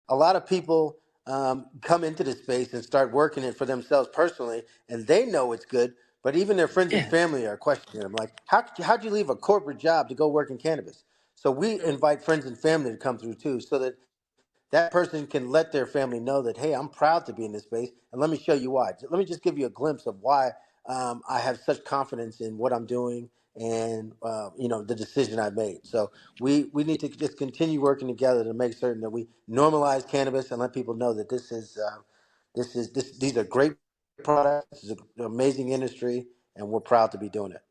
a lot of people come into the space and start working it for themselves personally, and they know it's good. But even their friends and Yeah. family are questioning them, like, how'd you leave a corporate job to go work in cannabis? So we invite friends and family to come through too, so that that person can let their family know that, hey, I'm proud to be in this space, and let me show you why. Let me just give you a glimpse of why I have such confidence in what I'm doing and the decision I made. So we need to just continue working together to make certain that we normalize cannabis and let people know that these are great products. This is an amazing industry, and we're proud to be doing it.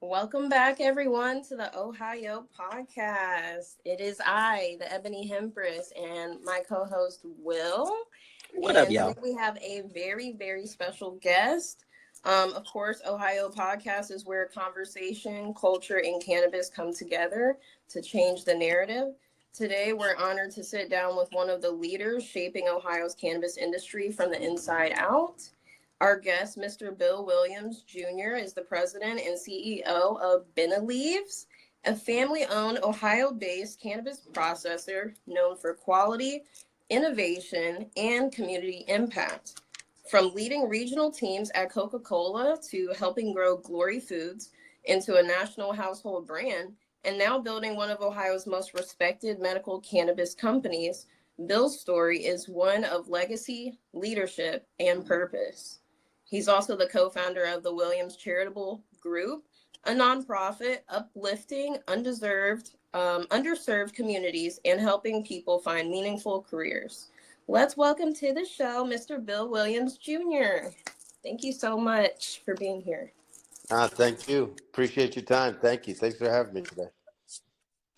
Welcome back, everyone, to the OH-HighYo podcast. It is I, the Ebony Hempress, and my co-host, Will. What up, And y'all? today we have a very, very special guest. Of course, OH-HighYo podcast is where conversation, culture, and cannabis come together to change the narrative. Today, we're honored to sit down with one of the leaders shaping Ohio's cannabis industry from the inside out. Our guest, Mr. Bill Williams Jr., is the president and CEO of BenaLeaves, a family-owned Ohio-based cannabis processor known for quality, innovation, and community impact. From leading regional teams at Coca-Cola to helping grow Glory Foods into a national household brand, and now building one of Ohio's most respected medical cannabis companies, Bill's story is one of legacy, leadership, and purpose. He's also the co-founder of the Williams Charitable Group, a nonprofit uplifting underserved communities and helping people find meaningful careers. Let's welcome to the show, Mr. Bill Williams Jr. Thank you so much for being here. Thank you. Appreciate your time. Thank you. Thanks for having me today.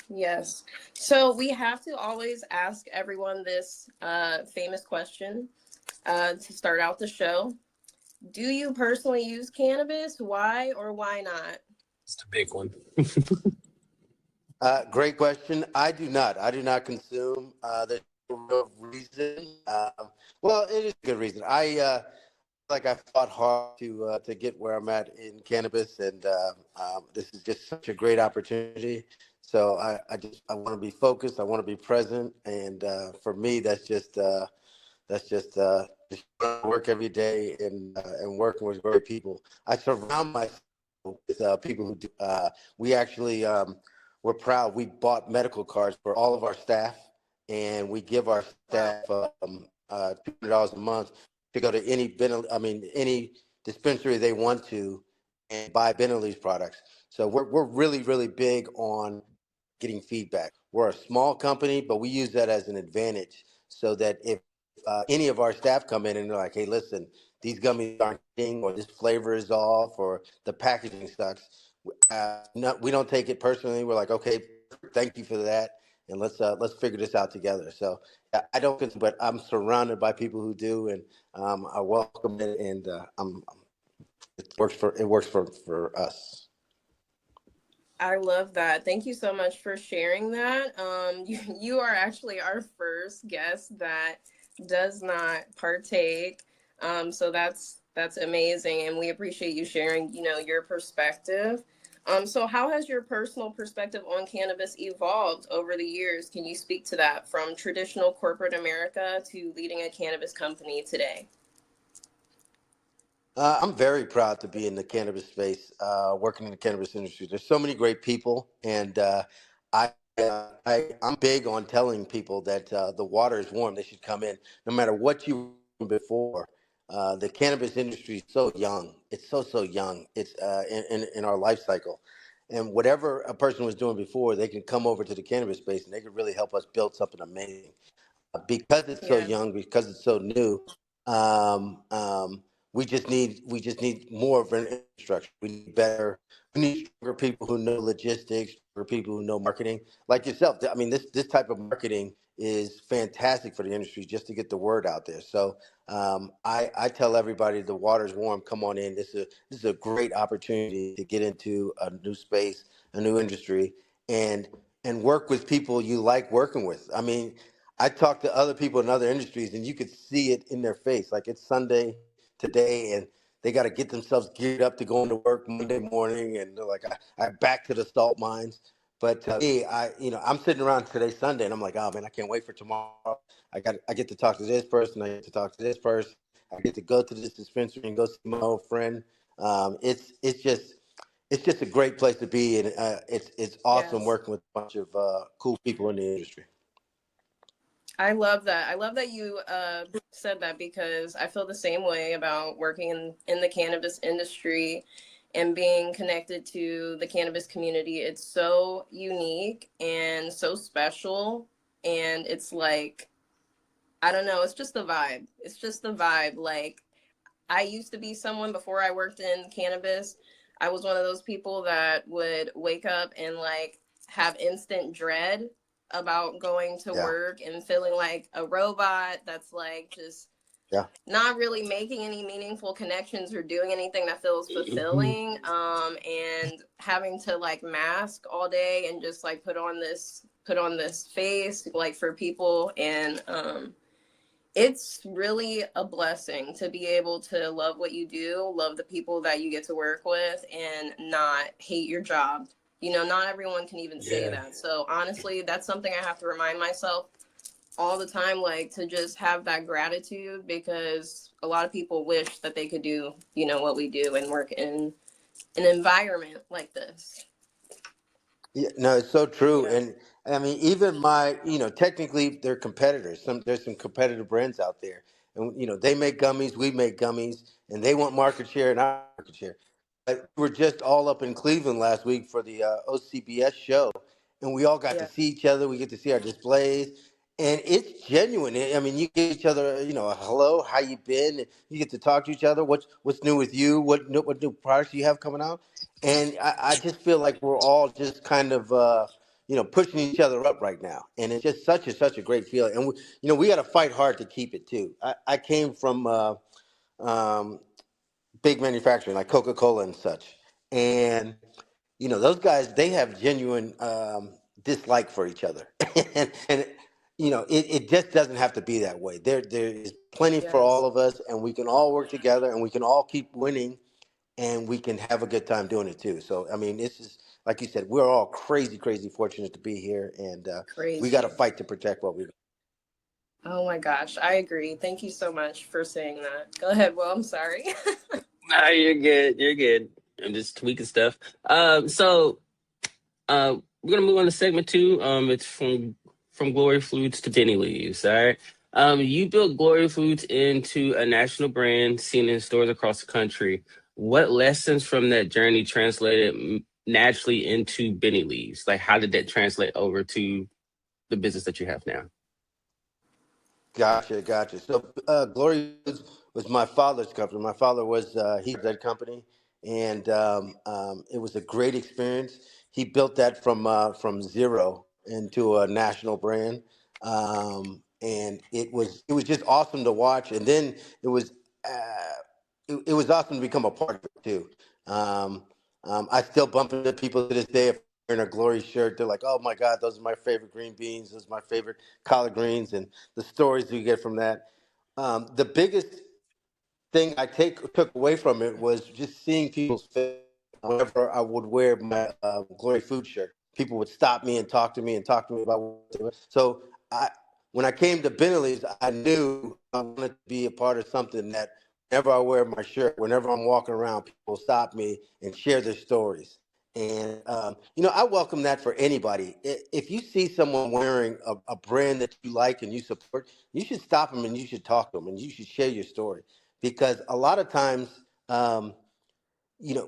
Yes. So we have to always ask everyone this famous question to start out the show. Do you personally use cannabis? Why or why not? It's the big one. Great question. I do not. I do not consume. There's no real reason. Well, it is a good reason. I fought hard to get where I'm at in cannabis, and this is just such a great opportunity. So I want to be focused. I want to be present, and for me, just work every day and working with great people. I surround myself with people who do. We actually we're proud. We bought medical cards for all of our staff, and we give our staff $200 a month to go to any dispensary they want to and buy Beneleaves products. So we're really, really big on getting feedback. We're a small company, but we use that as an advantage so that if any of our staff come in and they're like, hey, listen, these gummies aren't hitting, or this flavor is off, or the packaging sucks, we don't take it personally. We're like, okay, thank you for that, and let's figure this out together. So I don't, but I'm surrounded by people who do, and I welcome it, and it works for us. I love that. Thank you so much for sharing that. You are actually our first guest that does not partake. So that's amazing, and we appreciate you sharing, your perspective. So how has your personal perspective on cannabis evolved over the years? Can you speak to that from traditional corporate America to leading a cannabis company today? I'm very proud to be in the cannabis space, working in the cannabis industry. There's so many great people, and I'm big on telling people that the water is warm. They should come in, no matter what you were before. The cannabis industry is so young. It's so young. It's in our life cycle, and whatever a person was doing before, they can come over to the cannabis space, and they can really help us build something amazing because it's so Yeah. young, because it's so new. Um, um, we just need more of an infrastructure. We need better. We need stronger people who know logistics, for people who know marketing, like yourself. I mean, this type of marketing is fantastic for the industry just to get the word out there. So I tell everybody the water's warm. Come on in. This is a great opportunity to get into a new space, a new industry, and work with people you like working with. I mean, I talk to other people in other industries, and you could see it in their face. Like, it's Sunday, today, and they got to get themselves geared up to go into work Monday morning, and they're like, I back to the salt mines. But me, I'm sitting around today, Sunday, and I'm like, oh man, I can't wait for tomorrow. I get to talk to this person. I get to talk to this person. I get to go to this dispensary and go see my old friend. It's just a great place to be, and it's awesome Yes. working with a bunch of cool people in the industry. I love that. I love that you said that because I feel the same way about working in the cannabis industry and being connected to the cannabis community. It's so unique and so special. And it's like, I don't know, it's just the vibe. It's just the vibe. Like, I used to be someone before I worked in cannabis. I was one of those people that would wake up and like have instant dread about going to Yeah, work and feeling like a robot that's like just yeah, not really making any meaningful connections or doing anything that feels Mhm. fulfilling, and having to like mask all day and just like put on this face like for people, and it's really a blessing to be able to love what you do, love the people that you get to work with, and not hate your job. You know, not everyone can even say Yeah. that. So honestly, that's something I have to remind myself all the time, like to just have that gratitude, because a lot of people wish that they could do, you know, what we do and work in an environment like this. yeah. No, it's so true, Yeah. and I mean, even technically they're competitors. There's some competitive brands out there, and they make gummies, we make gummies, and they want market share and our market share. But we were just all up in Cleveland last week for the OCBS show, and we all got to Yeah. see each other. We get to see our displays, and it's genuine. I mean, you give each other, a hello, how you been? You get to talk to each other. What's new with you? What new products you have coming out? And I just feel like we're all just kind of pushing each other up right now, and it's just such a great feeling. And we got to fight hard to keep it too. I came from um, big manufacturing like Coca-Cola and such, and those guys, they have genuine dislike for each other, and it just doesn't have to be that way. There is plenty for all Yes. of us, and we can all work together, and we can all keep winning, and we can have a good time doing it too. So I mean, this is, like you said, we're all crazy fortunate to be here, and we got to Crazy. fight to protect what we. Oh my gosh, I agree. Thank you so much for saying that. Go ahead. Well, I'm sorry. Nah, you're good. You're good. I'm just tweaking stuff. We're gonna move on to segment two. It's from Glory Foods to Beneleaves. All right. You built Glory Foods into a national brand seen in stores across the country. What lessons from that journey translated naturally into Beneleaves? Like, how did that translate over to the business that you have now? Gotcha. So, Glory Foods was my father's company. My father was he had that company, and it was a great experience. He built that from zero into a national brand, and it was just awesome to watch. And then it was it was awesome to become a part of it too. Um, I still bump into people to this day if they're wearing a Glory shirt. They're like, "Oh my God, those are my favorite green beans. Those are my favorite collard greens," and the stories we get from that. The biggest thing I took away from it was just seeing people's face whenever I would wear my Glory Food shirt. People would stop me and talk to me about what they were. So I, when I came to Beneleaves, I knew I wanted to be a part of something that whenever I wear my shirt, whenever I'm walking around, people stop me and share their stories. And I welcome that for anybody. If you see someone wearing a brand that you like and you support, you should stop them and you should talk to them and you should share your story, because a lot of times, um,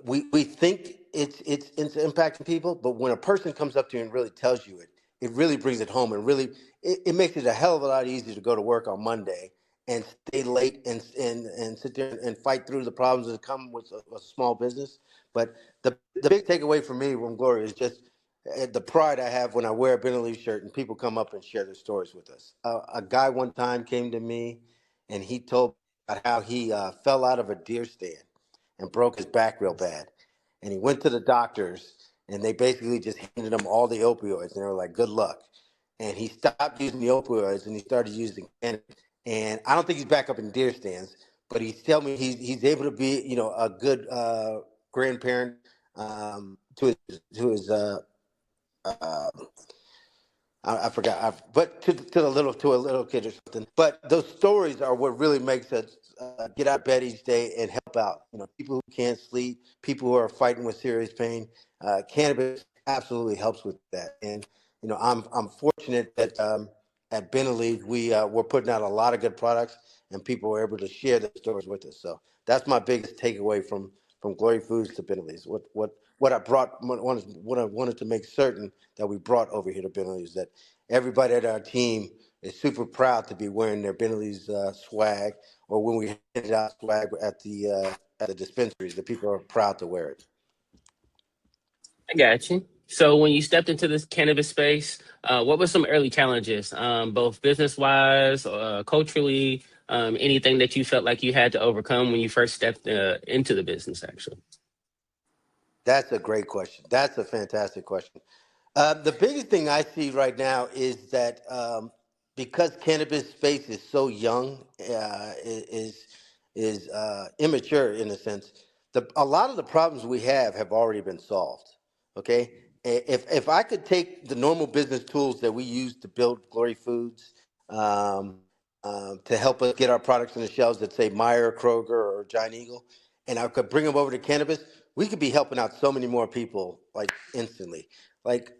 we think it's impacting people, but when a person comes up to you and really tells you it, it really brings it home, and really it makes it a hell of a lot easier to go to work on Monday and stay late and sit there and fight through the problems that come with a small business. But the big takeaway for me from Glory is just the pride I have when I wear a Benelli shirt and people come up and share their stories with us. A guy one time came to me and he told about how he fell out of a deer stand and broke his back real bad. And he went to the doctors, and they basically just handed him all the opioids, and they were like, "Good luck." And he stopped using the opioids, and he started using cannabis. And I don't think he's back up in deer stands, but he's telling me he's able to be, a good grandparent uh, I forgot, but to a little kid or something. But those stories are what really makes us get out of bed each day and help out. People who can't sleep, people who are fighting with serious pain. Cannabis absolutely helps with that. And I'm fortunate that at BenaLeaves we're putting out a lot of good products, and people were able to share their stories with us. So that's my biggest takeaway from Glory Foods to BenaLeaves. What I brought, what I wanted to make certain that we brought over here to BenaLeaves, that everybody at our team is super proud to be wearing their Beneleaves swag, or when we handed out swag at the dispensaries, the people are proud to wear it. I got you. So when you stepped into this cannabis space, what were some early challenges, both business wise, culturally, anything that you felt like you had to overcome when you first stepped into the business, actually? That's a great question. That's a fantastic question. The biggest thing I see right now is that because cannabis space is so young, is immature in a sense. A lot of the problems we have already been solved. Okay, if I could take the normal business tools that we use to build Glory Foods, um, to help us get our products on the shelves that say Meyer, Kroger, or Giant Eagle, and I could bring them over to cannabis, we could be helping out so many more people like instantly. Like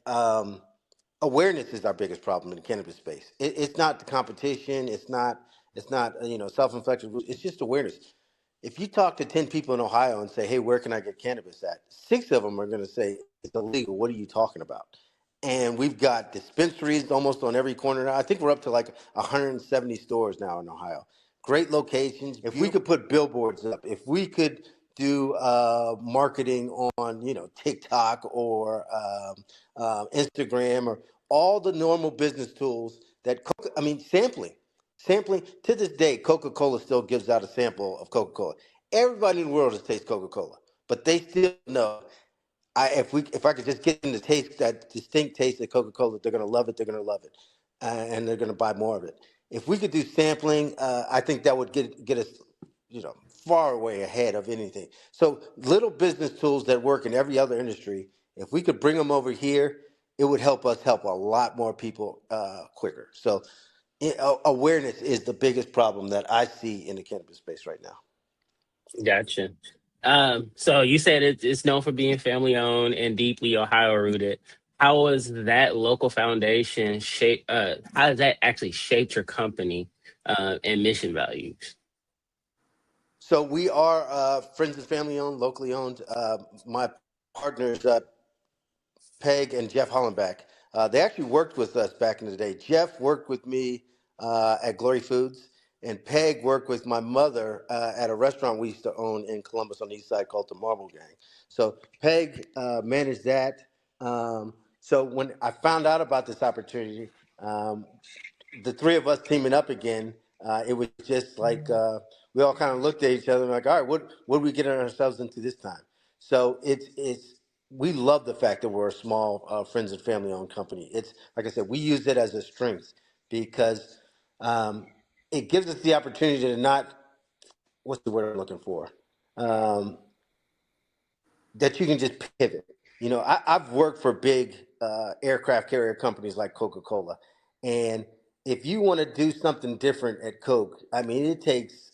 awareness is our biggest problem in the cannabis space. It's not the competition. It's not self-inflected. It's just awareness. If you talk to 10 people in Ohio and say, hey, where can I get cannabis at? 6 of them are going to say it's illegal. What are you talking about? And we've got dispensaries almost on every corner now. I think we're up to like 170 stores now in Ohio. Great locations. If we could put billboards up, if we could do marketing on TikTok or Instagram, or all the normal business tools sampling to this day, Coca-Cola still gives out a sample of Coca-Cola. Everybody in the world has tasted Coca-Cola, but they still know if I could just get them to taste that distinct taste of Coca-Cola, they're gonna love it. They're gonna love it, and they're gonna buy more of it. If we could do sampling, I think that would get us, far away ahead of anything. So little business tools that work in every other industry, if we could bring them over here, it would help us help a lot more people quicker. So awareness is the biggest problem that I see in the cannabis space right now. Gotcha. So you said it's known for being family owned and deeply Ohio rooted. How was that local foundation shape? How does that actually shape your company and mission values? So we are friends and family owned, locally owned. My partners, Peg and Jeff Hollenbeck, they actually worked with us back in the day. Jeff worked with me at Glory Foods, and Peg worked with my mother at a restaurant we used to own in Columbus on the east side called the Marble Gang. So Peg managed that. So when I found out about this opportunity, um, the three of us teaming up again, it was just like we all kind of looked at each other and like, all right, what are we getting ourselves into this time? So it's we love the fact that we're a small friends and family owned company. It's like I said, we use it as a strength because um, it gives us the opportunity to not, what's the word I'm looking for? Um, that you can just pivot. I've worked for big aircraft carrier companies like Coca-Cola, and if you want to do something different at Coke, I mean, it takes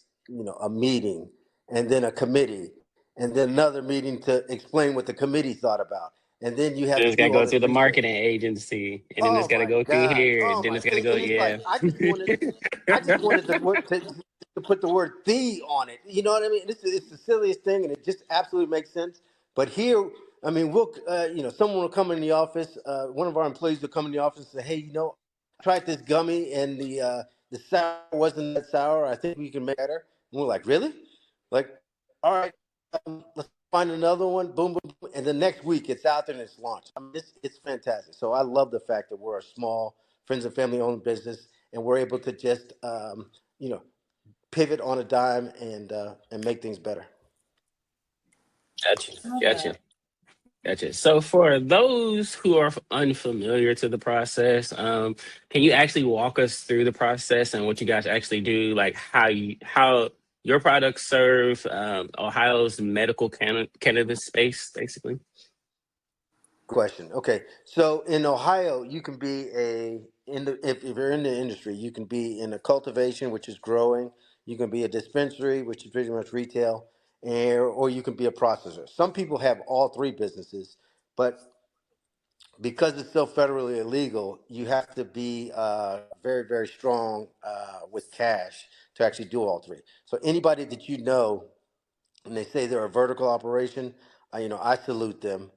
a meeting, and then a committee, and then another meeting to explain what the committee thought about, and then you have Then to it's got to do all go this through the research. marketing agency, and then it's Oh got to my go through God! here, and Oh then my! it's got to go. And it's Yeah. like I just wanted to put the word "the" on it. You know what I mean? It's the silliest thing, and it just absolutely makes sense. But here, I mean, someone will come in the office. One of our employees will come in the office and say, "Hey, I tried this gummy, and the sour wasn't that sour. I think we can make it better." And we're like, "Really?" Like, all right, let's find another one. Boom, boom, boom, and the next week it's out there and it's launched. I mean, it's fantastic. So I love the fact that we're a small friends and family owned business, and we're able to just you know pivot on a dime and make things better. Gotcha. Love Gotcha. that. Gotcha. So for those who are unfamiliar to the process, can you actually walk us through the process and what you guys actually do? Like how your products serve Ohio's medical cannabis space, basically. Question. Okay, so in Ohio, you can be if you're in the industry, you can be in a cultivation, which is growing. You can be a dispensary, which is pretty much retail, and or you can be a processor. Some people have all three businesses, but because it's still federally illegal, you have to be very, very strong with cash to actually do all three. So anybody that you know and they say they're a vertical operation, I salute them.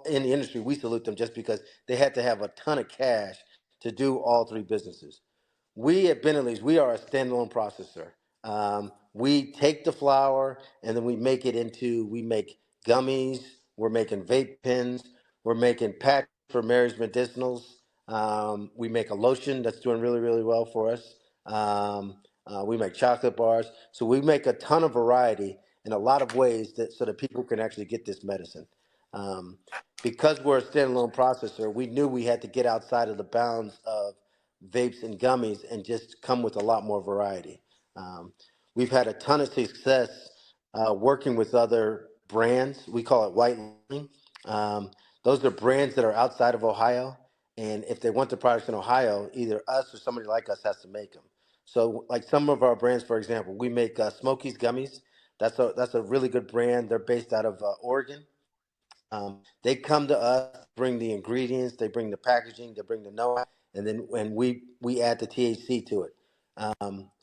In the industry, we salute them just because they had to have a ton of cash to do all three businesses. We at Beneleaves, we are a standalone processor. We take the flower and then we make gummies, we're making vape pens, we're making patches for Mary's Medicinals. We make a lotion that's doing really, really well for us. We make chocolate bars. So we make a ton of variety in a lot of ways so that people can actually get this medicine. Um, because we're a standalone processor, we knew we had to get outside of the bounds of vapes and gummies and just come with a lot more variety. Um, we've had a ton of success working with other brands. We call it white labeling. Um, those are brands that are outside of Ohio. And if they want the products in Ohio, either us or somebody like us has to make them. So, like some of our brands, for example, we make Smokies gummies. That's a really good brand. They're based out of Oregon. They come to us, bring the ingredients, they bring the packaging, they bring the know-how, and then when we add the THC to it.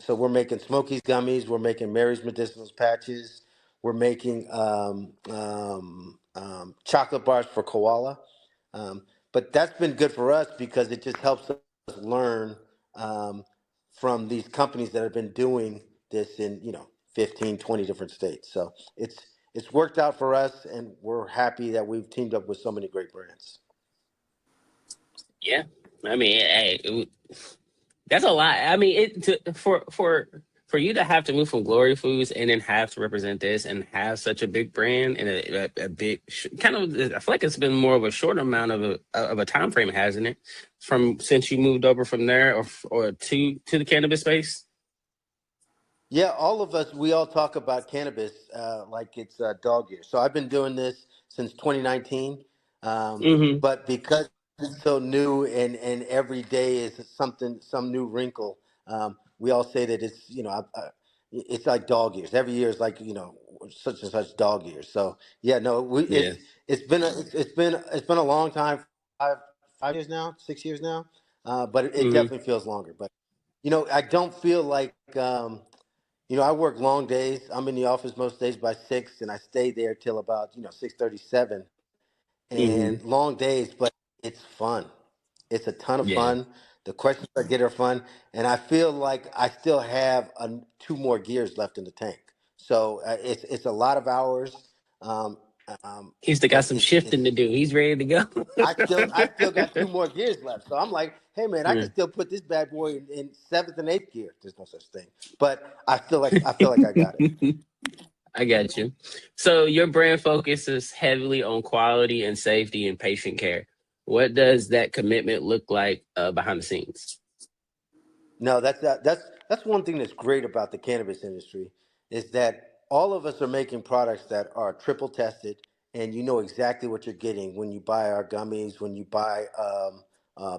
So we're making Smokies gummies, we're making Mary's Medicinals patches, we're making chocolate bars for koala. But that's been good for us because it just helps us learn um, from these companies that have been doing this in 15, 20 different states. So it's worked out for us, and we're happy that we've teamed up with so many great brands. Yeah, I mean, hey, that's a lot. I mean, for you to have to move from Glory Foods and then have to represent this and have such a big brand and a big kind of, I feel like it's been more of a short amount of a time frame, hasn't it? From since you moved over from there or to the cannabis space. Yeah, all of us, we all talk about cannabis like it's dog years. So I've been doing this since 2019, Mm-hmm. but because it's so new and every day is some new wrinkle, we all say that it's like dog years. Every year is like such and such dog years. So yeah, no, Yeah. it's been a long time, 5 years now, 6 years now, but it Mm-hmm. definitely feels longer. But I don't feel like. I work long days. I'm in the office most days by 6, and I stay there till about 6:37. Mm-hmm. And long days, but it's fun. It's a ton of Yeah. fun. The questions I get are fun, and I feel like I still have two more gears left in the tank. So it's a lot of hours, um, He's still got but some it's shifting to do. He's ready to go. I still got two more gears left. So I'm like, hey man, I Yeah. can still put this bad boy in seventh and eighth gear. There's no such thing, but I feel like I got it. I got you. So your brand focuses heavily on quality and safety and patient care. What does that commitment look like behind the scenes? No, that's one thing that's great about the cannabis industry is that all of us are making products that are triple tested, and you know exactly what you're getting when you buy our gummies, when you buy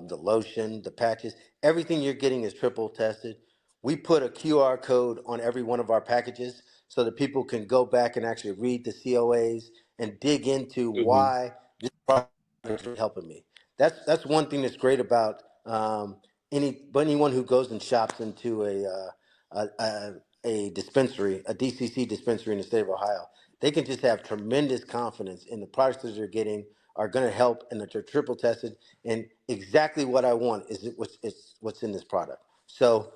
the lotion, the patches. Everything you're getting is triple tested. We put a QR code on every one of our packages so that people can go back and actually read the COAs and dig into Hmm. why this product is really helping me. That's one thing that's great about. Anyone who goes and shops into a dispensary, a DCC dispensary in the state of Ohio, they can just have tremendous confidence in the products that they're getting are going to help and that they're triple tested and exactly what I want is what's in this product. So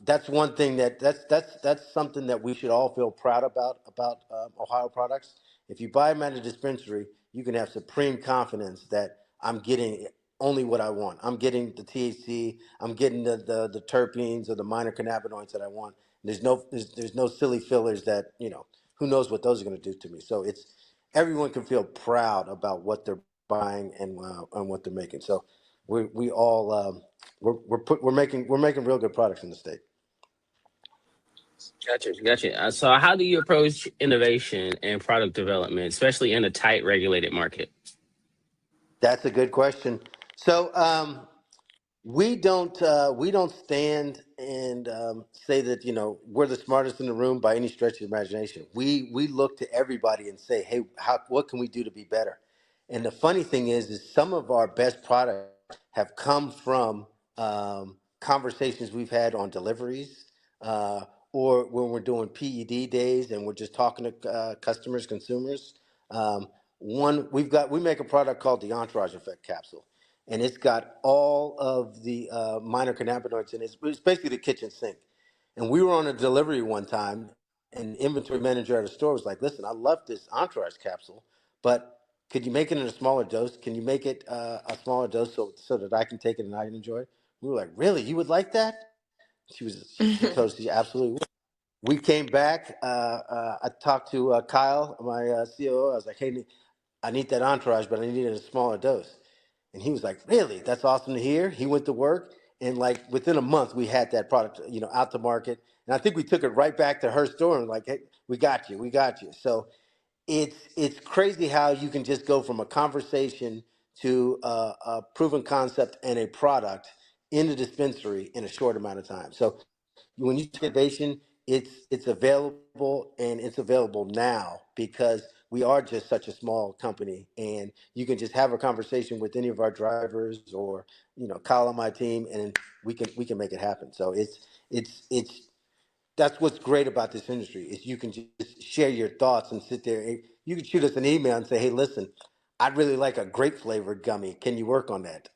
that's one thing that's something that we should all feel proud about Ohio products. If you buy them at a dispensary, you can have supreme confidence that I'm getting only what I want. I'm getting the THC. I'm getting the terpenes or the minor cannabinoids that I want. There's no silly fillers that who knows what those are going to do to me. So it's everyone can feel proud about what they're buying and what they're making. So we all we're making real good products in the state. Gotcha. So, how do you approach innovation and product development, especially in a tight regulated market? That's a good question. So, we don't stand and say that we're the smartest in the room by any stretch of the imagination. We look to everybody and say, hey, what can we do to be better? And the funny thing is some of our best products have come from conversations we've had on deliveries, or when we're doing PED days and we're just talking to customers, consumers. Um, we make a product called the Entourage Effect capsule, and it's got all of the minor cannabinoids in it. It's basically the kitchen sink. And we were on a delivery one time, and the inventory manager at a store was like, "Listen, I love this Entourage capsule, but could you make it in a smaller dose? Can you make it a smaller dose so that I can take it and I can enjoy it?" We were like, "Really? You would like that?" She told us she absolutely would. We came back. I talked to Kyle, my COO. I was like, "Hey, I need that Entourage, but I need it in a smaller dose." And he was like, "Really? That's awesome to hear." He went to work, and like within a month, we had that product, out to market. And I think we took it right back to her store and like, "Hey, we got you." So it's crazy how you can just go from a conversation to a proven concept and a product in the dispensary in a short amount of time. So when you see innovation, it's available, and it's available now because we are just such a small company, and you can just have a conversation with any of our drivers or Kyle on my team, and we can make it happen. So it's that's what's great about this industry is you can just share your thoughts and sit there. You can shoot us an email and say, "Hey, listen, I'd really like a grape flavored gummy. Can you work on that?"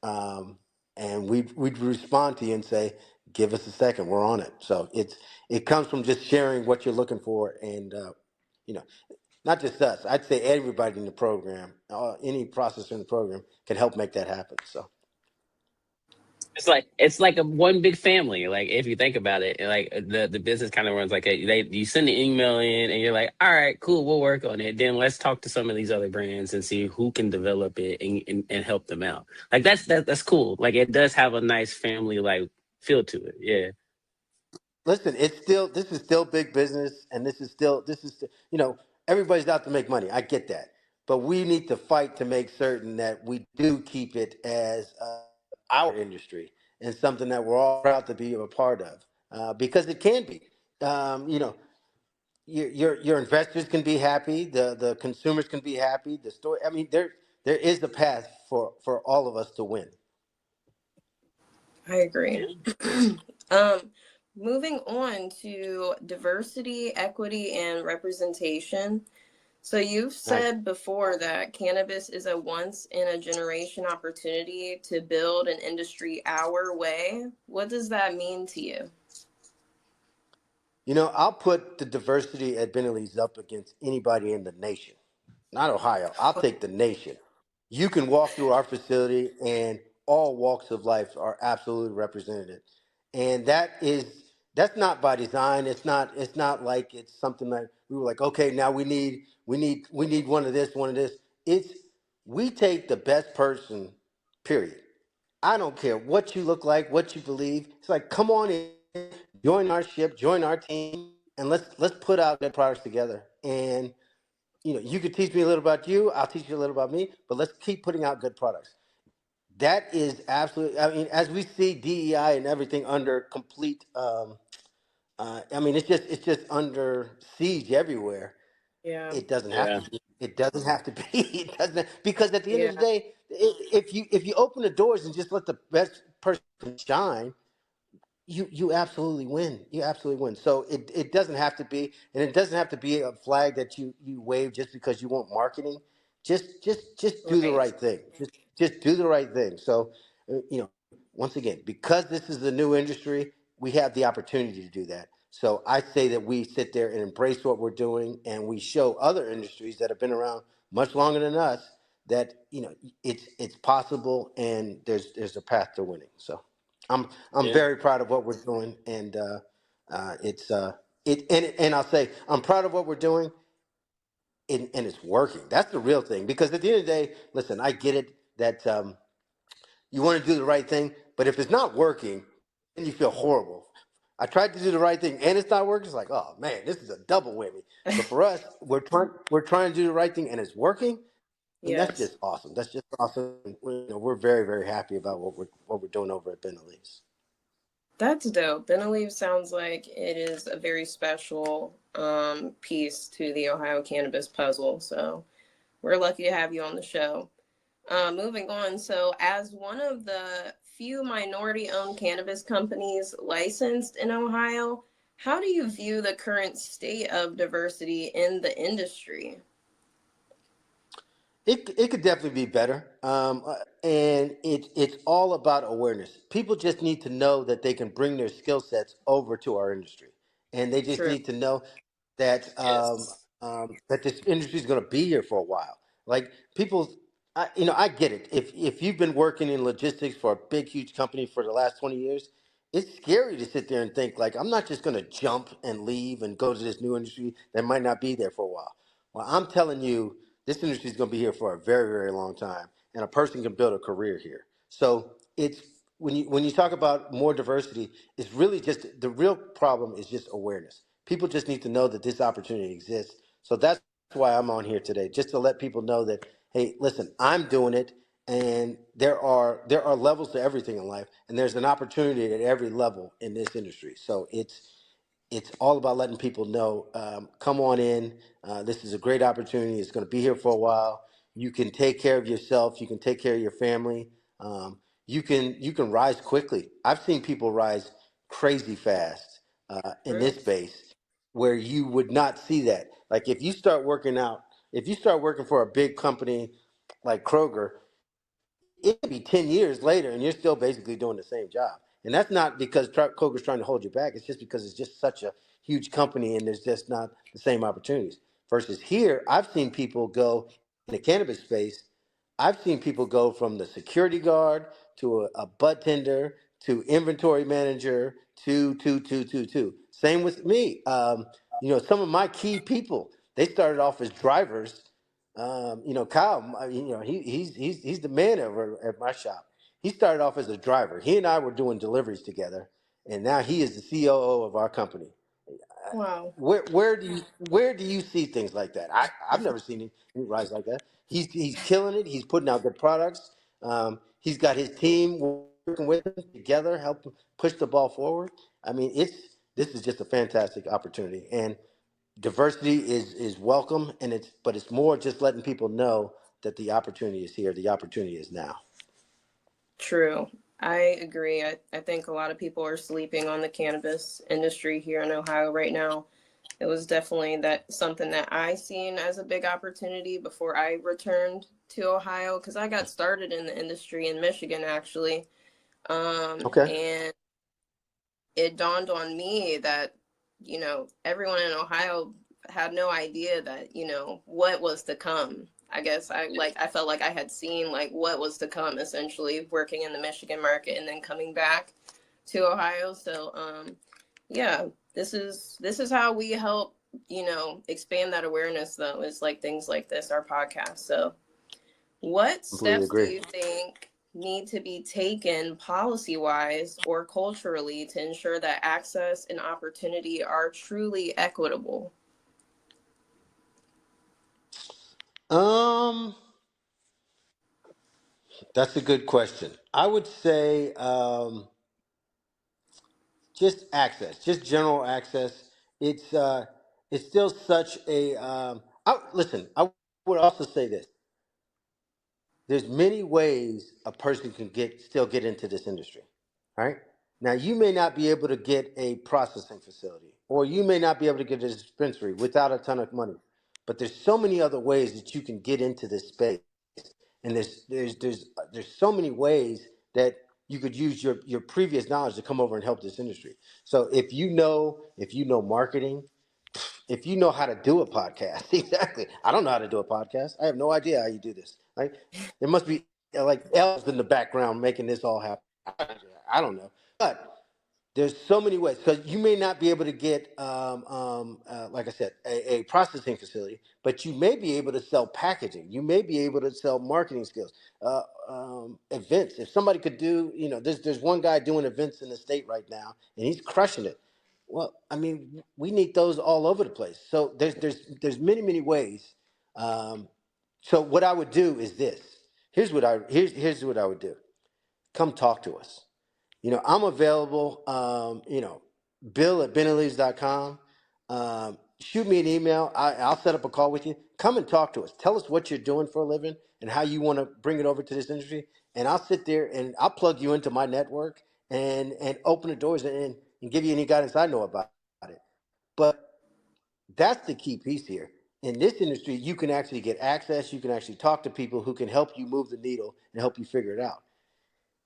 And we'd respond to you and say, "Give us a second. We're on it." So it comes from just sharing what you're looking for, and you know, not just us. I'd say everybody in the program, any processor in the program, can help make that happen. So. It's like a one big family. Like if you think about it, like the business kind of runs like you send an email in and you're like, all right, cool, we'll work on it. Then let's talk to some of these other brands and see who can develop it and help them out. Like that's cool. Like it does have a nice family like feel to it. Yeah. Listen, this is still big business, and everybody's out to make money. I get that, but we need to fight to make certain that we do keep it as our industry and something that we're all proud to be a part of, because it can be. You know, your investors can be happy, the consumers can be happy. The store, I mean, there is a path for all of us to win. I agree. Yeah. um, Moving on to diversity, equity, and representation. So you've Nice. said before that cannabis is a once in a generation opportunity to build an industry our way. What does that mean to you? I'll put the diversity at Beneleaves up against anybody in the nation, not Ohio. I'll take the nation. You can walk through our facility, and all walks of life are absolutely represented. And that's not by design. It's not like it's something like we were like, okay, now we need one of this, one of this. It's We take the best person, period. I don't care what you look like, what you believe. It's like, come on in, join our ship, join our team, and let's put out good products together. And you could teach me a little about you, I'll teach you a little about me, but let's keep putting out good products. That is absolutely. I mean, as we see DEI and everything under complete. I mean, it's just under siege everywhere. Yeah. It doesn't have Yeah. to be. It doesn't have to be. It doesn't, because at the end of Yeah. the day, if you open the doors and just let the best person shine, you absolutely win. You absolutely win. So it doesn't have to be, and it doesn't have to be a flag that you wave just because you want marketing. Just do the Right. right thing. Just do the right thing. So once again, because this is a new industry, we have the opportunity to do that. So I say that we sit there and embrace what we're doing, and we show other industries that have been around much longer than us that it's possible, and there's a path to winning. So. I'm Yeah. very proud of what we're doing, and it's and I'll say I'm proud of what we're doing, and it's working. That's the real thing, because at the end of the day, listen, I get it that you want to do the right thing, but if it's not working, then you feel horrible. I tried to do the right thing and it's not working. It's like, oh man, this is a double whammy. But for us, we're trying to do the right thing and it's working. And that's Yes. just awesome. That's just awesome. We're very, very happy about what we're doing over at Beneleaves. That's dope. Beneleaves sounds like it is a very special piece to the Ohio cannabis puzzle. So we're lucky to have you on the show. Moving on. So, as one of the few minority owned cannabis companies licensed in Ohio, how do you view the current state of diversity in the industry? It could definitely be better, and it's all about awareness. People just need to know that they can bring their skill sets over to our industry, and they just True. need to know that that this industry is going to be here for a while. Like people, I get it. If you've been working in logistics for a big, huge company for the last 20 years, it's scary to sit there and think like I'm not just going to jump and leave and go to this new industry that might not be there for a while. Well, I'm telling you this industry is going to be here for a very, very long time, and a person can build a career here. So it's when you talk about more diversity, it's really just the real problem is just awareness. People just need to know that this opportunity exists. So that's why I'm on here today, just to let people know that hey, listen, I'm doing it, and there are levels to everything in life, and there's an opportunity at every level in this industry. So it's all about letting people know, come on in. This is a great opportunity. It's going to be here for a while. You can take care of yourself. You can take care of your family. You can rise quickly. I've seen people rise crazy fast in True. this space where you would not see that. Like if you start working out, if you start working for a big company like Kroger, it could be 10 years later and you're still basically doing the same job. And that's not because Coker's trying to hold you back. It's just because it's just such a huge company and there's just not the same opportunities. Versus here, I've seen people go in the cannabis space. I've seen people go from the security guard to a bud tender to inventory manager to. Same with me. Some of my key people, they started off as drivers. Kyle, he's the man over at my shop. He started off as a driver. He and I were doing deliveries together, and now he is the COO of our company. Wow. Where do you see things like that? I've never seen him rise like that. He's killing it. He's putting out good products. He's got his team working with him together, help push the ball forward. I mean, this is just a fantastic opportunity, and diversity is welcome, and it's more just letting people know that the opportunity is here. The opportunity is now. True. I agree. I think a lot of people are sleeping on the cannabis industry here in Ohio right now. It was definitely that something that I seen as a big opportunity before I returned to Ohio because I got started in the industry in Michigan actually. Okay. And it dawned on me that, everyone in Ohio had no idea that, what was to come. I guess I felt like I had seen like what was to come essentially working in the Michigan market and then coming back to Ohio. So yeah, this is how we help, expand that awareness though, is like things like this, our podcast. So what Completely steps do agree. you think need to be taken policy wise or culturally to ensure that access and opportunity are truly equitable? Um, that's a good question. I would say just access, just general access. It's still such a. Listen, I would also say this: there's many ways a person can still get into this industry. Right? Now, you may not be able to get a processing facility, or you may not be able to get a dispensary without a ton of money. But there's so many other ways that you can get into this space, and there's so many ways that you could use your previous knowledge to come over and help this industry. So if you know marketing, if you know how to do a podcast, exactly. I don't know how to do a podcast. I have no idea how you do this. Like there must be like elves in the background making this all happen. I don't know, but there's so many ways because you may not be able to get, like I said, a processing facility, but you may be able to sell packaging. You may be able to sell marketing skills, events. If somebody could do, there's one guy doing events in the state right now, and he's crushing it. Well, I mean, we need those all over the place. So there's many ways. Um, so what I would do is this. Here's what I would do. Come talk to us. I'm available. Bill at BenaLeaves.com. Shoot me an email. I'll set up a call with you. Come and talk to us. Tell us what you're doing for a living and how you want to bring it over to this industry. And I'll sit there and I'll plug you into my network and open the doors and give you any guidance I know about it. But that's the key piece here. In this industry, you can actually get access. You can actually talk to people who can help you move the needle and help you figure it out.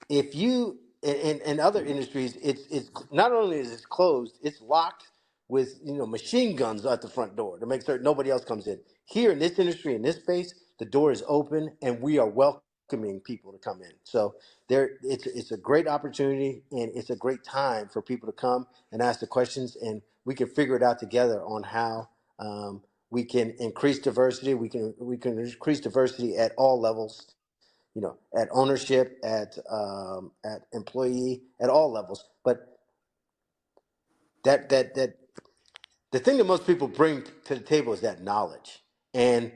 If you in other industries, it's not only is it closed, it's locked with machine guns at the front door to make certain nobody else comes in. Here in this industry, in this space, the door is open and we are welcoming people to come in. So it's a great opportunity and it's a great time for people to come and ask the questions, and we can figure it out together on how we can increase diversity. We can increase diversity at all levels, at ownership, at employee, at all levels. But that the thing that most people bring to the table is that knowledge and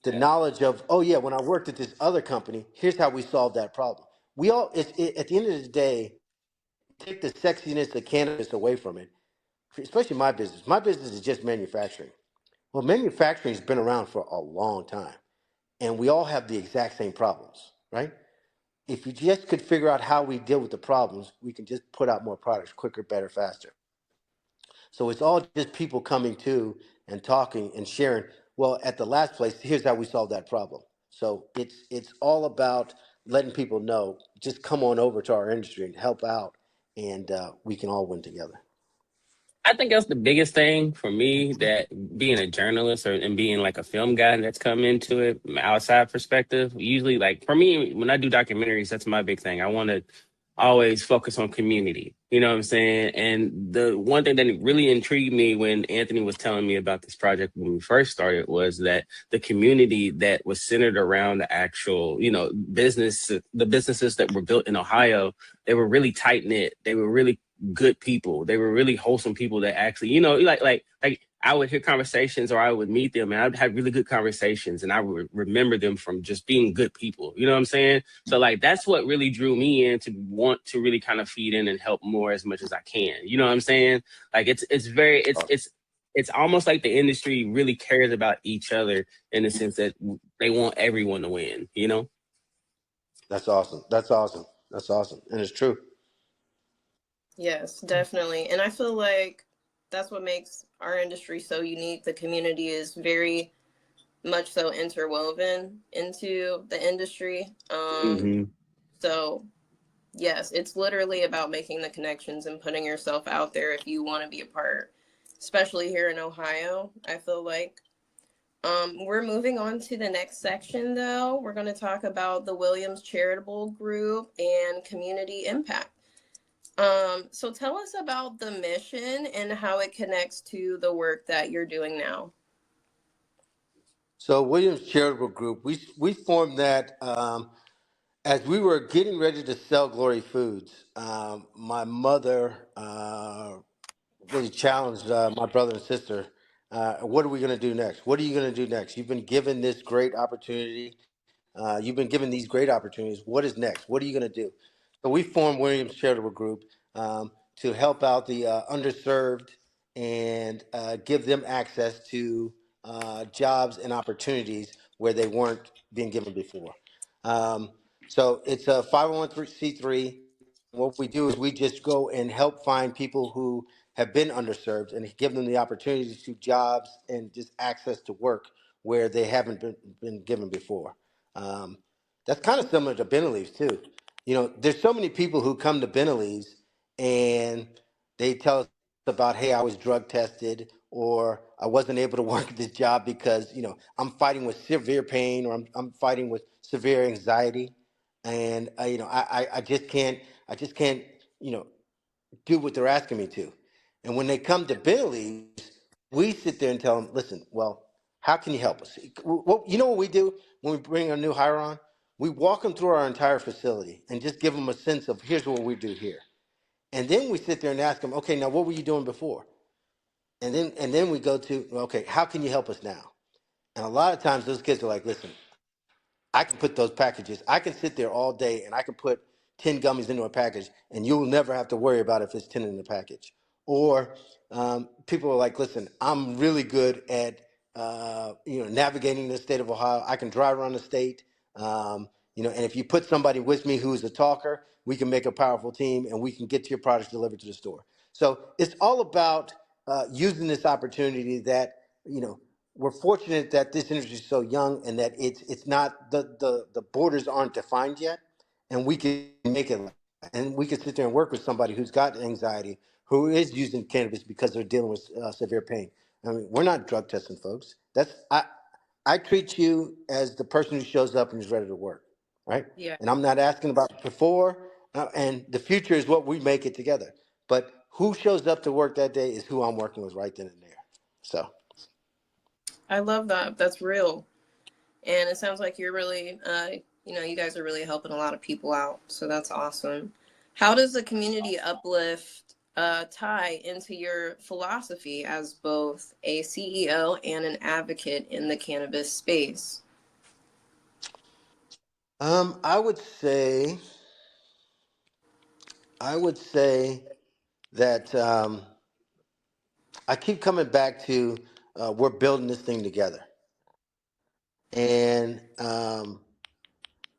the knowledge of, oh yeah, when I worked at this other company, here's how we solved that problem. At the end of the day, take the sexiness of cannabis away from it, especially my business. My business is just manufacturing. Well, manufacturing's been around for a long time, and we all have the exact same problems, right? If you just could figure out how we deal with the problems, we can just put out more products quicker, better, faster. So it's all just people coming to and talking and sharing. Well, at the last place, here's how we solve that problem. So it's all about letting people know. Just come on over to our industry and help out, and we can all win together. I think that's the biggest thing for me, that being a journalist and being like a film guy that's come into it from an outside perspective. Usually, like for me, when I do documentaries, that's my big thing. I want to always focus on community. You know what I'm saying? And the one thing that really intrigued me when Anthony was telling me about this project when we first started was that the community that was centered around the actual, the businesses that were built in Ohio, they were really tight knit. They were really good people. They were really wholesome people that actually, like I would hear conversations or I would meet them and I'd have really good conversations and I would remember them from just being good people. You know what I'm saying? So like that's what really drew me in to want to really kind of feed in and help more as much as I can. You know what I'm saying? Like it's almost like the industry really cares about each other in the sense that they want everyone to win, you know? That's awesome. That's awesome. That's awesome. And it's true. Yes, definitely. And I feel like that's what makes our industry so unique. The community is very much so interwoven into the industry. Mm-hmm. So, yes, it's literally about making the connections and putting yourself out there if you want to be a part, especially here in Ohio. I feel like we're moving on to the next section, though. We're going to talk about the Williams Charitable Group and community impact. So tell us about the mission and how it connects to the work that you're doing now. So Williams Charitable Group, we formed that as we were getting ready to sell Glory Foods. My mother really challenged my brother and sister. What are we going to do next? What are you going to do next? You've been given this great opportunity. You've been given these great opportunities. What is next? What are you going to do? So we formed Williams Charitable Group to help out the underserved and give them access to jobs and opportunities where they weren't being given before. Um, so it's a 501c3. What we do is we just go and help find people who have been underserved and give them the opportunities to jobs and just access to work where they haven't been given before. Um, that's kind of similar to Beneleaves too. There's so many people who come to Beneleaves and they tell us about, hey, I was drug tested or I wasn't able to work this job because, I'm fighting with severe pain or I'm fighting with severe anxiety. And, I just can't, do what they're asking me to. And when they come to Beneleaves, we sit there and tell them, listen, well, how can you help us? Well, you know what we do when we bring a new hire on? We walk them through our entire facility and just give them a sense of here's what we do here. And then we sit there and ask them, okay, now what were you doing before? And then we go to, okay, how can you help us now? And a lot of times those kids are like, listen, I can put those packages. I can sit there all day and I can put 10 gummies into a package and you'll never have to worry about if it's 10 in the package. Or people are like, listen, I'm really good at navigating the state of Ohio. I can drive around the state. And if you put somebody with me who's a talker, we can make a powerful team and we can get your products delivered to the store. So it's all about using this opportunity that, we're fortunate that this industry is so young and that it's not the borders aren't defined yet, and we can make it. And we can sit there and work with somebody who's got anxiety, who is using cannabis because they're dealing with severe pain. I mean, we're not drug testing folks. I treat you as the person who shows up and is ready to work, right? Yeah. And I'm not asking about before, and the future is what we make it together. But who shows up to work that day is who I'm working with right then and there. So. I love that. That's real. And it sounds like you're really, you guys are really helping a lot of people out. So that's awesome. How does the community uplift tie into your philosophy as both a CEO and an advocate in the cannabis space? I would say, that I keep coming back to we're building this thing together, and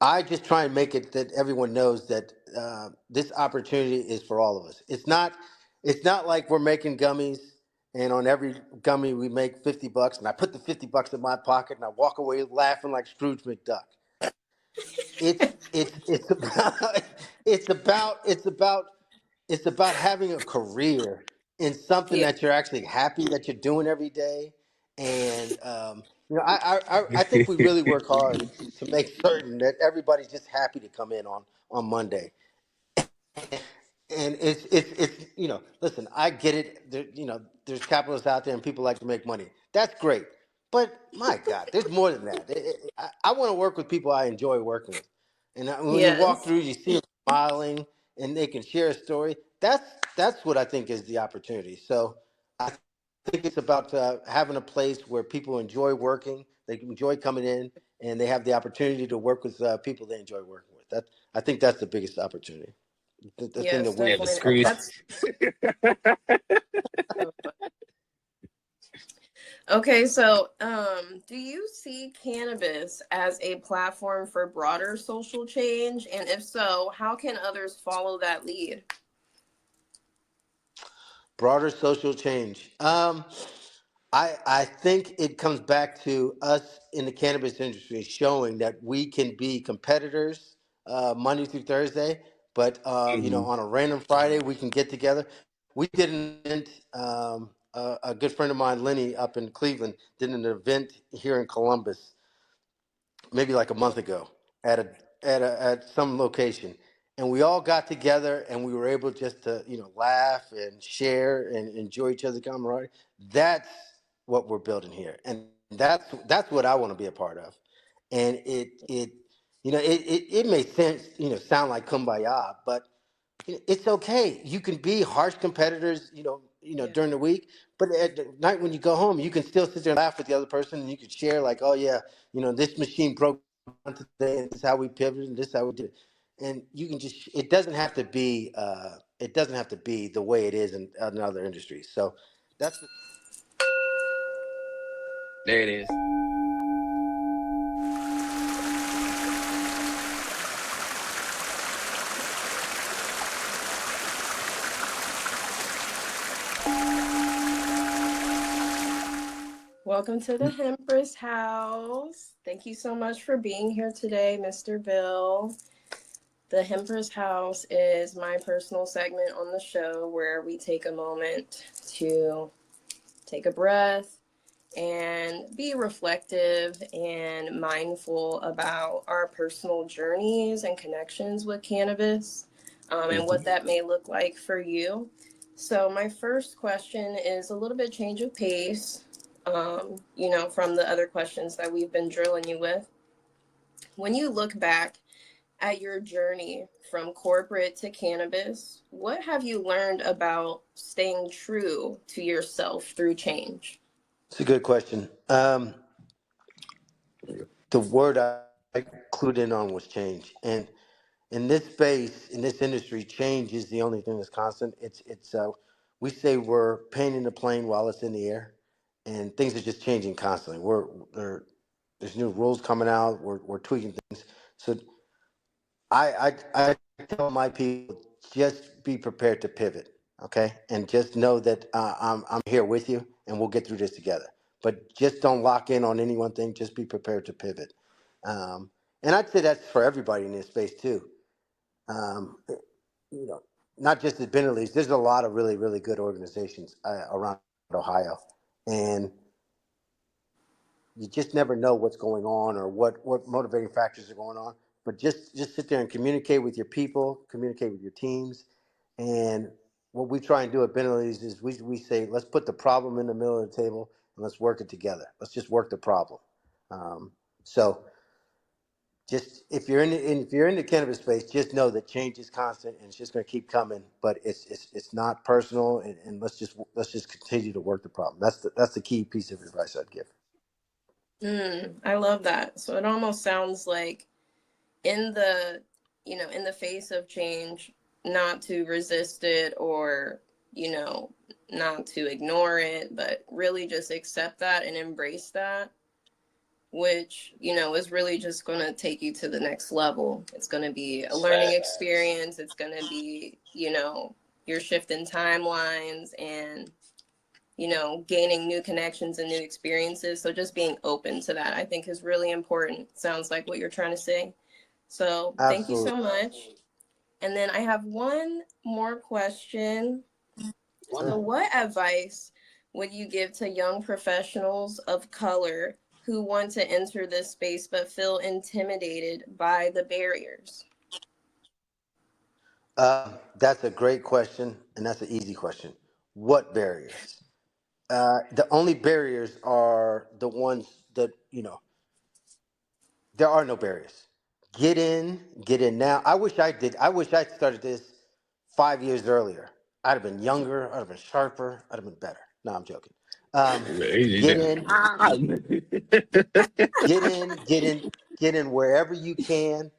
I just try and make it that everyone knows that this opportunity is for all of us. It's not like we're making gummies, and on every gummy we make $50, and I put the $50 in my pocket and I walk away laughing like Scrooge McDuck. It's about it's about having a career in something Yeah. that you're actually happy that you're doing every day. And I think we really work hard to make certain that everybody's just happy to come in on Monday. And listen, I get it. There's capitalists out there and people like to make money. That's great. But my God, there's more than that. I want to work with people I enjoy working with. And when you walk Yes. through, you see them smiling and they can share a story. That's what I think is the opportunity. So I think it's about having a place where people enjoy working, they enjoy coming in, and they have the opportunity to work with people they enjoy working with. I think that's the biggest opportunity. The thing that Yes, we Yeah, the definitely. Scrooge. That's okay. So, do you see cannabis as a platform for broader social change? And if so, how can others follow that lead? Broader social change. I think it comes back to us in the cannabis industry showing that we can be competitors Monday through Thursday, but Hmm. on a random Friday we can get together. We did an event. A good friend of mine, Lenny, up in Cleveland, did an event here in Columbus maybe like a month ago at at some location, and we all got together and we were able just to laugh and share and enjoy each other's camaraderie. That's what we're building here, and that's what I want to be a part of. And it may sound like kumbaya, but it's okay. You can be harsh competitors, Yeah. during the week, but at the night when you go home, you can still sit there and laugh with the other person, and you can share like, oh yeah, this machine broke down today, and this is how we pivoted, and this is how we did it. And you can just, it doesn't have to be the way it is in other industries. So that's There it is. Welcome to the Hempress House. Thank you so much for being here today, Mr. Bill. The Hempress House is my personal segment on the show where we take a moment to take a breath and be reflective and mindful about our personal journeys and connections with cannabis, and what that may look like for you. So, my first question is a little bit change of pace, from the other questions that we've been drilling you with. When you look back at your journey from corporate to cannabis, what have you learned about staying true to yourself through change? It's a good question. The word I clued in on was change, and in this space, in this industry, change is the only thing that's constant. It's we say we're painting the plane while it's in the air, and things are just changing constantly. There's new rules coming out. We're tweaking things. So I tell my people, just be prepared to pivot, okay, and just know that I'm here with you, and we'll get through this together. But just don't lock in on any one thing. Just be prepared to pivot. Um, and I'd say that's for everybody in this space too. Um, you know, not just at Beneleaves. There's a lot of really, really good organizations around Ohio, and you just never know what's going on or what motivating factors are going on. But just sit there and communicate with your people, communicate with your teams, and what we try and do at Beneleaves is we say let's put the problem in the middle of the table and let's work it together. Let's just work the problem. So just if you're in the cannabis space, just know that change is constant and it's just going to keep coming. But it's not personal, and let's just continue to work the problem. That's the key piece of advice I'd give. I love that. So it almost sounds like in the, in the face of change, not to resist it or, not to ignore it, but really just accept that and embrace that, which, is really just going to take you to the next level. It's going to be a learning experience. It's going to be, your shift in timelines and, gaining new connections and new experiences. So just being open to that, I think, is really important. Sounds like what you're trying to say. So thank you Absolutely. so much. And then I have one more question. So, what advice would you give to young professionals of color who want to enter this space but feel intimidated by the barriers? That's a great question, and that's an easy question. What barriers? The only barriers are the ones that there are no barriers. Get in now. I wish I did. I wish I started this 5 years earlier. I'd have been younger. I'd have been sharper. I'd have been better. No, I'm joking. Get in, get in, get in, get in wherever you can.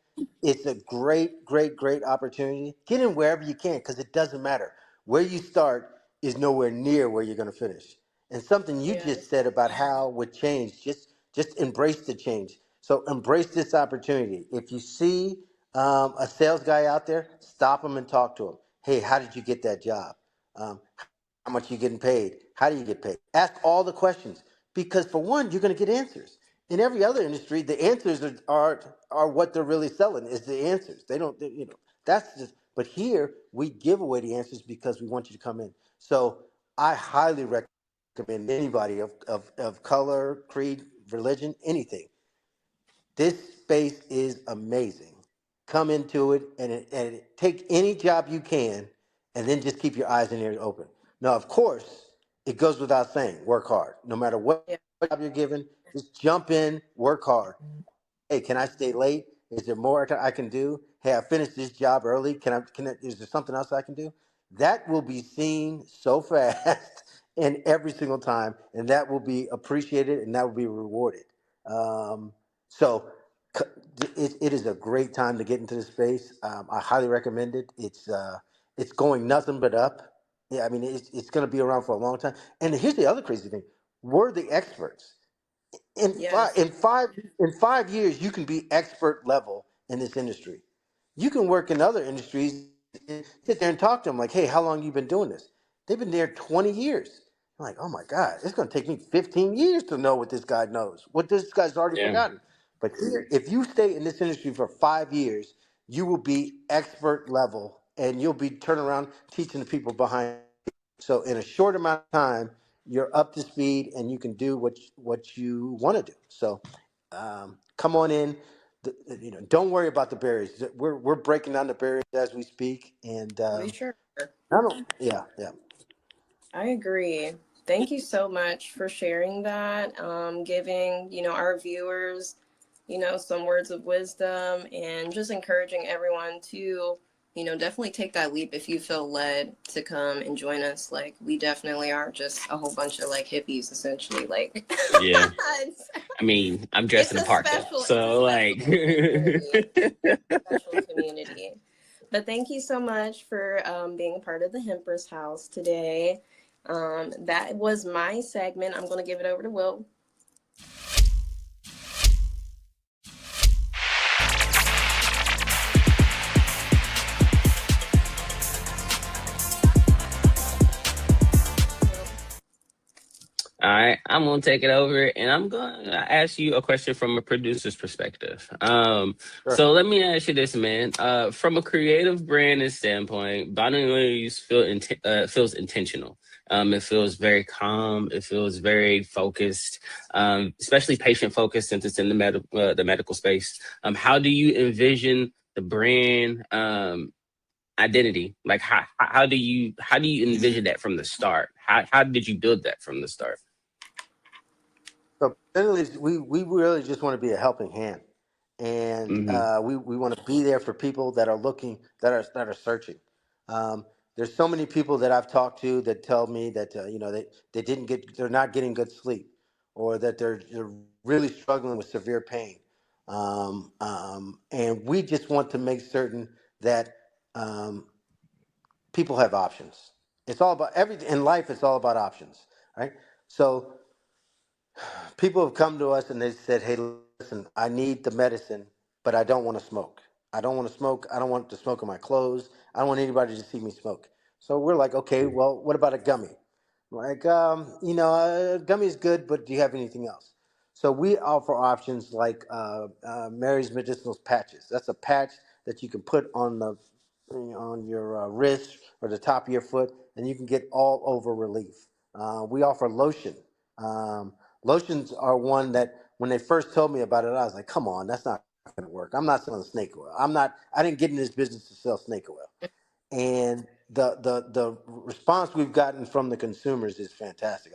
It's a great, great, great opportunity. Get in wherever you can because it doesn't matter. Where you start is nowhere near where you're going to finish. And something you Yeah. just said about how with change, just embrace the change. So embrace this opportunity. If you see a sales guy out there, stop him and talk to him. Hey, how did you get that job? Um, how much you getting paid? How do you get paid? Ask all the questions because for one, you're going to get answers. In every other industry, the answers are what they're really selling is the answers. They don't, that's just. But here we give away the answers because we want you to come in. So I highly recommend anybody of color, creed, religion, anything. This space is amazing. Come into it and take any job you can, and then just keep your eyes and ears open. Now, of course, it goes without saying, work hard. No matter what Yeah. job you're given, just jump in, work hard. Hey, can I stay late? Is there more I can do? Hey, I finished this job early. Is there something else I can do? That will be seen so fast and every single time, and that will be appreciated and that will be rewarded. So it is a great time to get into the space. I highly recommend it. It's going nothing but up. Yeah, I mean it's going to be around for a long time. And here's the other crazy thing: we're the experts in five Yes. in 5 years you can be expert level in this industry. You can work in other industries and sit there and talk to them like, hey, how long you been doing this? They've been there 20 years. I'm like, oh my God, it's going to take me 15 years to know what this guy knows, what this guy's already Yeah. forgotten. But here, if you stay in this industry for 5 years, you will be expert level and you'll be turning around teaching the people behind. So in a short amount of time, you're up to speed and you can do what you want to do. So come on in. Don't worry about the barriers. We're breaking down the barriers as we speak, and We sure. I don't. Yeah, yeah. I agree. Thank you so much for sharing that, giving, our viewers, some words of wisdom and just encouraging everyone to, definitely take that leap if you feel led to come and join us. Like, we definitely aren't just a whole bunch of like hippies, essentially. Like, Yeah. I mean, I'm dressed in a park though. So like special community. But thank you so much for being a part of the Hempress House today. That was my segment. I'm going to give it over to Will. all right, I'm gonna take it over, and I'm gonna ask you a question from a producer's perspective. Sure. So let me ask you this, man. From a creative branding standpoint, BenaLeaves feels intentional. It feels very calm. It feels very focused, especially patient focused, since it's in the medical space. How do you envision the brand identity? Like how do you envision that from the start? How did you build that from the start? So Beneleaves, we really just want to be a helping hand, and Hmm. we want to be there for people that are looking, that are searching. There's so many people that I've talked to that tell me that they're not getting good sleep, or that they're really struggling with severe pain, and we just want to make certain that um, people have options. It's all about everything in life. It's all about options, right? So people have come to us and they said, "Hey, listen, I need the medicine, but I don't want to smoke. I don't want to smoke. I don't want to smoke in my clothes. I don't want anybody to see me smoke." So we're like, "Okay, well, what about a gummy?" Like, a gummy is good, but do you have anything else? So we offer options like Mary's Medicinals patches. That's a patch that you can put on your wrist or the top of your foot, and you can get all over relief. We offer lotion. Um, Lotions are one that when they first told me about it, I was like, "Come on, that's not going to work. I'm not selling snake oil. I'm not. I didn't get in this business to sell snake oil." And the response we've gotten from the consumers is fantastic.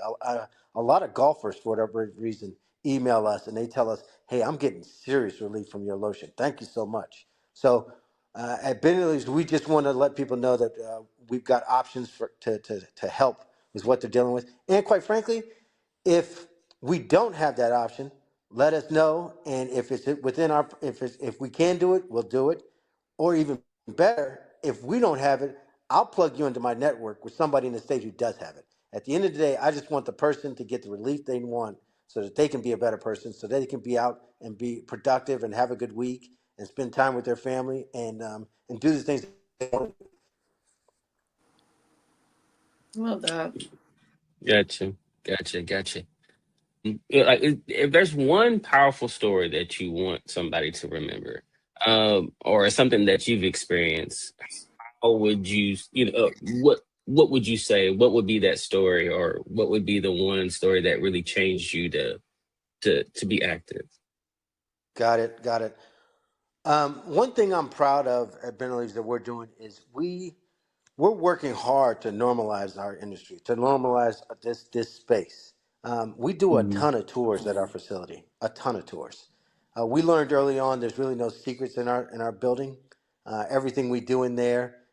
A lot of golfers, for whatever reason, email us and they tell us, "Hey, I'm getting serious relief from your lotion. Thank you so much." So at Beneleaves, we just want to let people know that we've got options to help with what they're dealing with. And quite frankly, if we don't have that option, let us know. And if it's within our, if we can do it, we'll do it. Or even better, if we don't have it, I'll plug you into my network with somebody in the state who does have it. At the end of the day, I just want the person to get the relief they want so that they can be a better person, so they can be out and be productive and have a good week and spend time with their family and do the things they want. Love that. Gotcha, gotcha. Yeah, like if there's one powerful story that you want somebody to remember, or something that you've experienced, how would what would you say? What would be that story, or what would be the one story that really changed you to be active? Got it, got it. One thing I'm proud of at Beneleaves that we're doing is we're working hard to normalize our industry, to normalize this space. We do a Mhm. ton of tours at our facility, a ton of tours. We learned early on there's really no secrets in our building. Everything we do in there,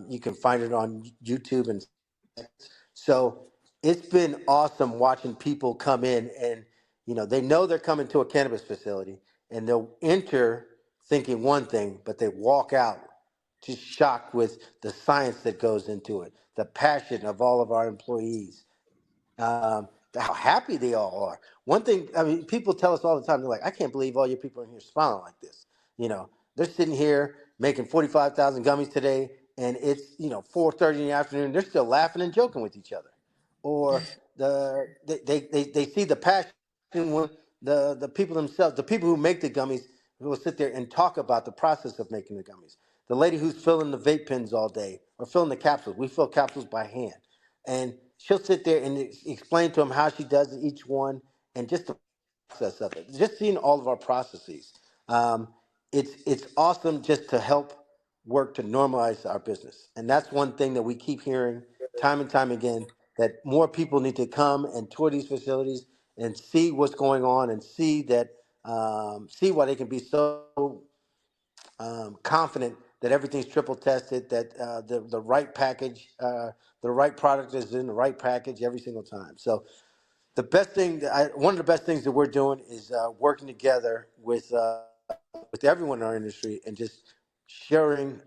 you can find it on YouTube, and so it's been awesome watching people come in and they know they're coming to a cannabis facility and they'll enter thinking one thing, but they walk out just shocked with the science that goes into it, the passion of all of our employees, how happy they all are. One thing, I mean, people tell us all the time, they're like, "I can't believe all your people in here smiling like this." They're sitting here making 45,000 gummies today, and it's 4:30 in the afternoon. They're still laughing and joking with each other, or they see the passion when the people themselves, the people who make the gummies, will sit there and talk about the process of making the gummies. The lady who's filling the vape pens all day or filling the capsules, we fill capsules by hand, and she'll sit there and explain to them how she does each one and just the process of it. Just seeing all of our processes, um, it's awesome just to help work to normalize our business, and that's one thing that we keep hearing time and time again, that more people need to come and tour these facilities and see what's going on and see that see why they can be so confident that everything's triple tested, that the right package, the right product is in the right package every single time. So the best thing, one of the best things that we're doing is working together with everyone in our industry and just sharing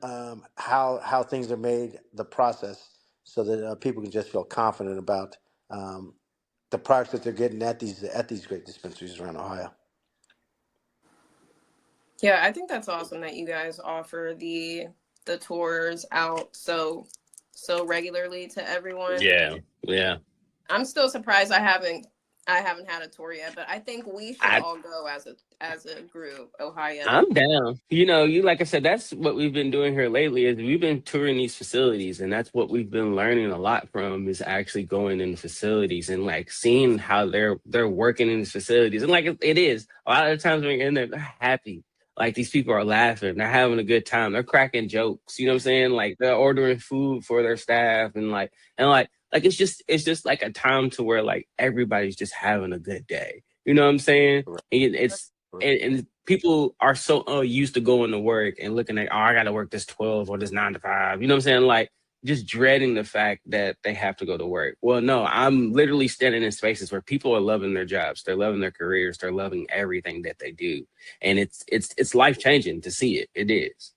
how things are made, the process, so that people can just feel confident about the products that they're getting at these great dispensaries around Ohio. Yeah, I think that's awesome that you guys offer the tours out so regularly to everyone. Yeah, yeah. I'm still surprised I haven't had a tour yet, but I think we should I all go as a group, Ohio. I'm down. You like I said, that's what we've been doing here lately is we've been touring these facilities, and that's what we've been learning a lot from is actually going in facilities and like seeing how they're working in these facilities. And like it is a lot of the times when you're in there, they're happy. Like these people are laughing, they're having a good time, they're cracking jokes. You know what I'm saying? Like they're ordering food for their staff, and it's just like a time to where like everybody's just having a good day. You know what I'm saying? Right. And it's and people are so used to going to work and looking at, oh, I got to work this 12 or this 9 to 5. You know what I'm saying? Like just dreading the fact that they have to go to work. Well, no, I'm literally standing in spaces where people are loving their jobs, they're loving their careers, they're loving everything that they do, and it's life changing to see it. It is.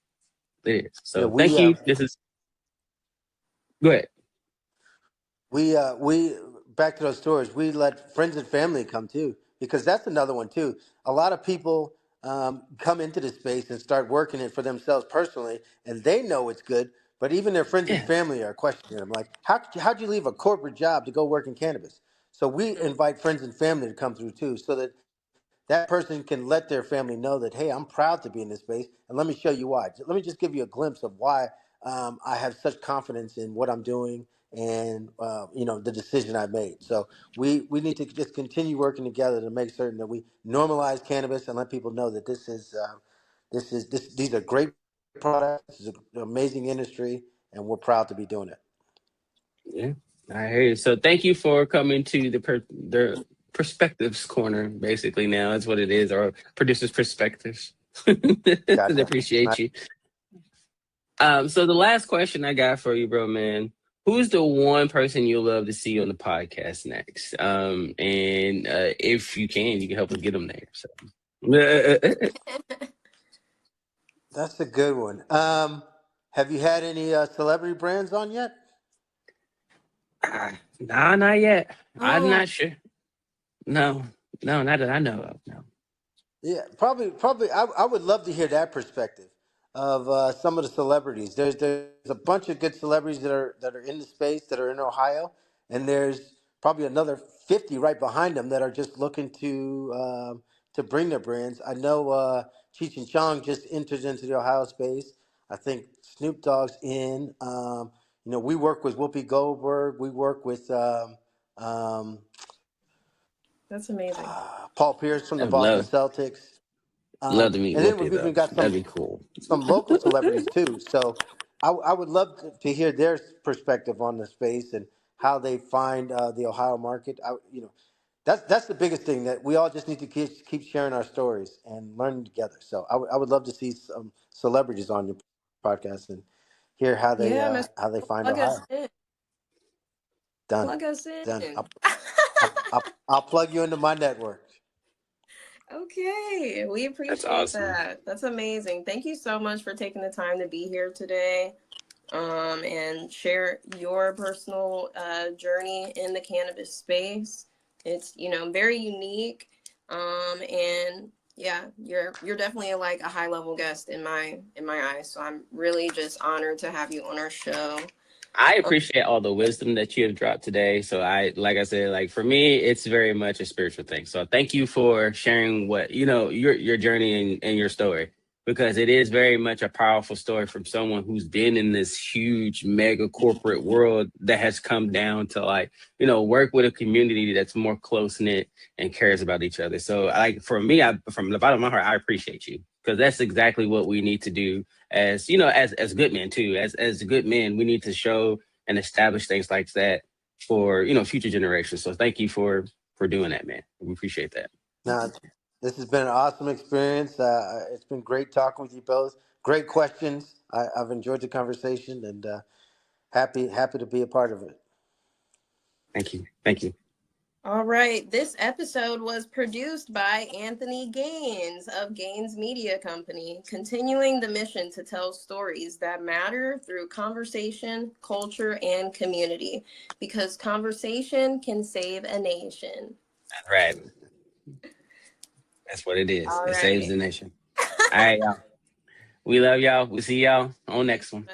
It is. Yeah, So thank you. This is go ahead. we back to those stores. We let friends and family come too, because that's another one too. A lot of people come into the space and start working it for themselves personally, and they know it's good. But even their friends and Yeah. family are questioning them, like, how'd you leave a corporate job to go work in cannabis? So we invite friends and family to come through too, so that that person can let their family know that, hey, I'm proud to be in this space, and let me show you why. Let me just give you a glimpse of why I have such confidence in what I'm doing and the decision I made. So we need to just continue working together to make certain that we normalize cannabis and let people know that these are great products. This is an amazing industry, and we're proud to be doing it. Yeah, I hear you. So thank you for coming to the perspectives corner. Basically, now that's what it is, or producers' perspectives. I Gotcha. appreciate you. So the last question I got for you, bro, man. Who's the one person you love to see on the podcast next? And if you can help us get them there. So, That's a good one. Have you had any celebrity brands on yet? nah, not yet. I'm Oh, not sure. No, no, not that I know of. No. Yeah, probably. I would love to hear that perspective of some of the celebrities. There's a bunch of good celebrities that are in the space that are in Ohio, and there's probably another 50 right behind them that are just looking to bring their brands. I know Cheech and Chong just entered into the Ohio space. I think Snoop Dogg's in. We work with Whoopi Goldberg. We work with um, that's amazing. Paul Pierce from the I would Boston love Celtics. love to meet And then Whoopi we've though. even got That'd be cool. some local celebrities too. So I would love to hear their perspective on the space and how they find the Ohio market. That's the biggest thing, that we all just need to keep sharing our stories and learning together. So I would love to see some celebrities on your podcast and hear Yeah, Mr. how they find Plug Ohio. us in. Done, Plug us done. in. I'll plug you into my network. Okay, we That's appreciate awesome. that. That's amazing. Thank you so much for taking the time to be here today, and share your personal journey in the cannabis space. It's very unique, and yeah, you're definitely like a high level guest in my eyes. So I'm really just honored to have you on our show. I appreciate all the wisdom that you have dropped today. So like I said, like for me, it's very much a spiritual thing. So thank you for sharing what, your journey and your story, because it is very much a powerful story from someone who's been in this huge mega corporate world that has come down to like, work with a community that's more close knit and cares about each other. So like for me, from the bottom of my heart, I appreciate you, because that's exactly what we need to do as as good men too. As good men, we need to show and establish things like that for future generations. So thank you for doing that, man. We appreciate that. Now, This has been an awesome experience. It's been great talking with you both. Great questions. I've enjoyed the conversation and happy to be a part of it. Thank you. Thank you. All right. This episode was produced by Anthony Gaines of Gaines Media Company, continuing the mission to tell stories that matter through conversation, culture, and community, because conversation can save a nation. That's right. That's what it is. All It saves the right. nation. All right, y'all. We love y'all. We'll see y'all on next one.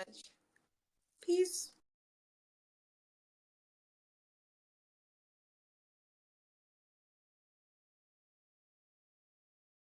Peace.